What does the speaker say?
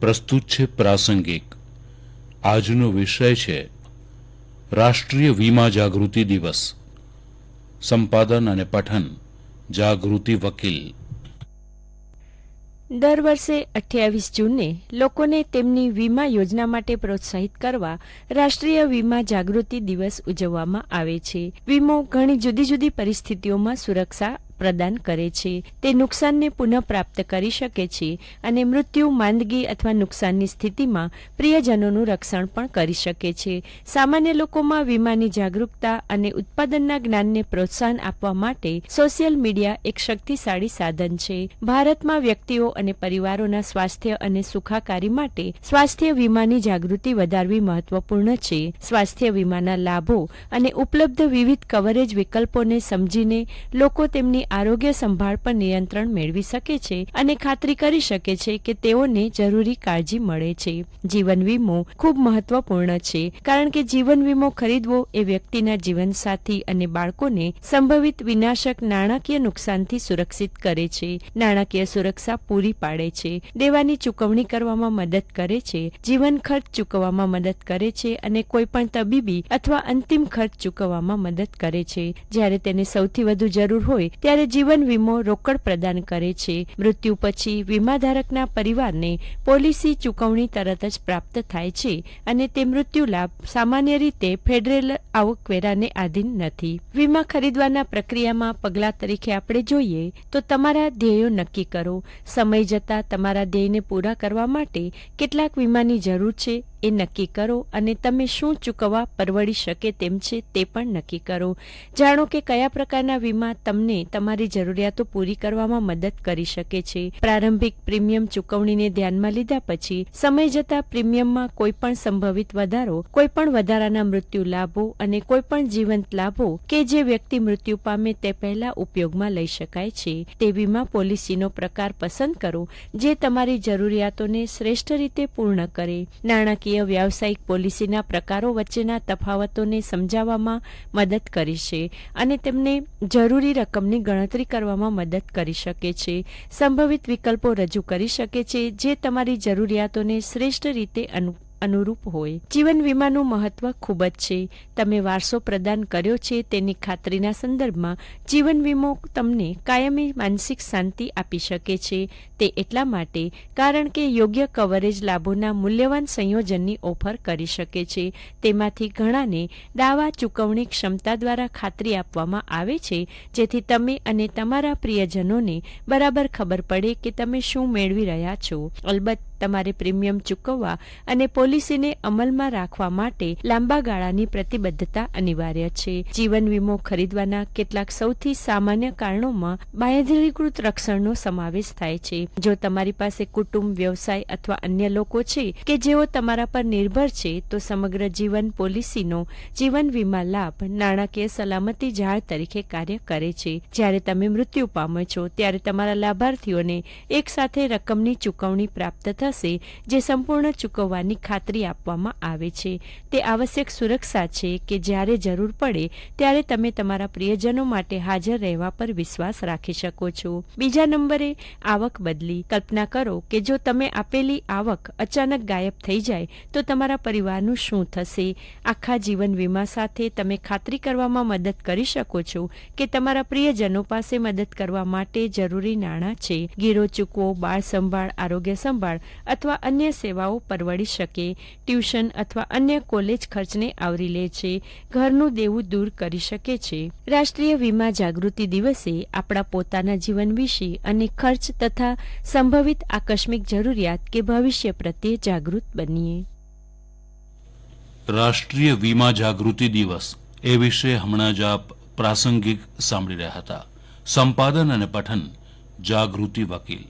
પ્રસ્તુત છે પ્રાસંગિક. આજનો વિષય છે રાષ્ટ્રીય વીમા જાગૃતિ દિવસ. સંપાદન અને પઠન જાગૃતિ વકીલ. દર વર્ષે 28 જૂને લોકોને તેમની વીમા યોજના માટે પ્રોત્સાહિત કરવા રાષ્ટ્રીય વીમા જાગૃતિ દિવસ ઉજવવામાં આવે છે. વીમો ઘણી જુદી જુદી પરિસ્થિતિઓમાં સુરક્ષા પ્રદાન કરે છે. તે નુકસાનને પુનઃપ્રાપ્ત કરી શકે છે અને મૃત્યુ, માંદગી અથવા નુકસાનની સ્થિતિમાં પ્રિયજનોનું રક્ષણ પણ કરી શકે છે. સામાન્ય લોકોમાં વીમાની જાગરૂકતા અને ઉત્પાદનના જ્ઞાનને પ્રોત્સાહન આપવા માટે સોશિયલ મીડિયા એક શક્તિશાળી સાધન છે. ભારતમાં વ્યક્તિઓ અને પરિવારોના સ્વાસ્થ્ય અને સુખાકારી માટે સ્વાસ્થ્ય વીમાની જાગૃતિ વધારવી મહત્વપૂર્ણ છે. સ્વાસ્થ્ય વીમાના લાભો અને ઉપલબ્ધ વિવિધ કવરેજ વિકલ્પોને સમજીને લોકો તેમની આરોગ્ય સંભાળ પર નિયંત્રણ મેળવી શકે છે અને ખાતરી કરી શકે છે કે તેઓને જરૂરી કાળજી મળે છે. જીવન વીમો ખૂબ મહત્વપૂર્ણ છે કારણ કે જીવન વીમો ખરીદવો એ વ્યક્તિના જીવનસાથી અને બાળકોને સંભવિત વિનાશક નાણાકીય નુકસાનથી સુરક્ષિત કરે છે. નાણાકીય સુરક્ષા પૂરી પાડે છે, દેવાની ચૂકવણી કરવામાં મદદ કરે છે, જીવન ખર્ચ ચૂકવવામાં મદદ કરે છે અને કોઈપણ તબીબી અથવા અંતિમ ખર્ચ ચૂકવવામાં મદદ કરે છે. જ્યારે તેને સૌથી વધુ જરૂર હોય ત્યારે જીવન વીમો રોકડ પ્રદાન કરે છે. મૃત્યુ પછી વીમાધારકના પરિવારને પોલિસી ચૂકવણી તરત જ પ્રાપ્ત થાય છે અને તે મૃત્યુ લાભ સામાન્ય રીતે ફેડરલ આવકવેરાને આધીન નથી. વીમા ખરીદવાના પ્રક્રિયામાં પગલાં તરીકે આપણે જોઈએ તો તમારા ધ્યેયો નક્કી કરો. સમય જતાં તમારા ધ્યેયને પૂરા કરવા માટે કેટલાક વીમાની જરૂર છે એ નક્કી કરો અને તમે શું ચૂકવવા પરવડી શકે તેમ છે તે પણ નક્કી કરો. જાણો કે કયા પ્રકારના વીમા તમને તમારી જરૂરિયાતો પૂરી કરવામાં મદદ કરી શકે છે. પ્રારંભિક પ્રીમિયમ ચૂકવણીને ધ્યાનમાં લીધા પછી સમય જતાં પ્રીમિયમમાં કોઈપણ સંભવિત વધારો, કોઈપણ વધારાના મૃત્યુ લાભો અને કોઈપણ જીવંત લાભો કે જે વ્યક્તિ મૃત્યુ પામે તે પહેલા ઉપયોગમાં લઈ શકાય છે. તે વીમા પોલિસીનો પ્રકાર પસંદ કરો જે તમારી જરૂરિયાતોને શ્રેષ્ઠ રીતે પૂર્ણ કરે. નાણાકીય વ્યાવસાયિક પોલિસીના પ્રકારો વચ્ચેના તફાવતોને સમજાવવામાં મદદ કરી છે અને તેમને જરૂરી રકમની ગણતરી કરવામાં મદદ કરી શકે છે. સંભવિત વિકલ્પો રજૂ કરી શકે છે જે તમારી જરૂરિયાતોને શ્રેષ્ઠ રીતે અનુરૂપ હોય. જીવન વીમાનું મહત્વ ખૂબ જ છે. તમે વારસો પ્રદાન કર્યો છે તેની ખાતરીના સંદર્ભમાં જીવન વીમો તમને કાયમી માનસિક શાંતિ આપી શકે છે. તે એટલા માટે કારણ કે યોગ્ય કવરેજ લાભોના મૂલ્યવાન સંયોજનની ઓફર કરી શકે છે. તેમાંથી ઘણાને દાવા ચૂકવણી ક્ષમતા દ્વારા ખાતરી આપવામાં આવે છે જેથી તમે અને તમારા પ્રિયજનોને બરાબર ખબર પડે કે તમે શું મેળવી રહ્યા છો. અલબત્ત તમારે પ્રીમિયમ ચૂકવવા અને પોલિસીને અમલમાં રાખવા માટે લાંબા ગાળાની પ્રતિબદ્ધતા અનિવાર્ય છે. જીવન વીમો ખરીદવાના કેટલાક સૌથી સામાન્ય કારણોમાં બાંહેધરીકૃત રક્ષણનો સમાવેશ થાય છે. જો તમારી પાસે કુટુંબ, વ્યવસાય અથવા અન્ય લોકો છે કે જેઓ તમારા પર નિર્ભર છે તો સમગ્ર જીવન પોલિસીનો જીવન વીમા લાભ નાણાકીય સલામતી જાળ તરીકે કાર્ય કરે છે. જ્યારે તમે મૃત્યુ પામો છો ત્યારે તમારા લાભાર્થીઓને એકસાથે રકમની ચૂકવણી પ્રાપ્ત થશે જે સંપૂર્ણ ચૂકવવાની ખાતરી આપવામાં આવે છે. તે આવશ્યક સુરક્ષા છે કે જ્યારે જરૂર પડે ત્યારે તમે તમારા પ્રિયજનો માટે હાજર રહેવા પર વિશ્વાસ રાખી શકો છો. બીજા નંબરે, આવક બદલી. કલ્પના કરો કે જો તમે આપેલી આવક અચાનક ગાયબ થઈ જાય તો તમારા પરિવારનું શું થશે. આખા જીવન વીમા સાથે તમે ખાતરી કરવામાં મદદ કરી શકો છો કે તમારા પ્રિયજનો પાસે મદદ કરવા માટે જરૂરી નાણાં છે. ગીરો ચૂકવો, બાળ સંભાળ, આરોગ્ય સંભાળ અથવા અન્ય સેવાઓ પરવડી શકે. ટ્યુશન અથવા અન્ય કોલેજ ખર્ચને આવરી લે છે. ઘરનું દેવું દૂર કરી શકે છે. રાષ્ટ્રીય વીમા જાગૃતિ દિવસે આપણા પોતાના જીવન વિશે અને ખર્ચ તથા સંભવિત આકસ્મિક જરૂરિયાત કે ભવિષ્ય પ્રત્યે જાગૃત બનીએ. રાષ્ટ્રીય વીમા જાગૃતિ દિવસ એ વિશે હમણાં જ આપ પ્રાસંગિક સાંભળી રહ્યા હતા. સંપાદન અને પઠન જાગૃતિ વકીલ.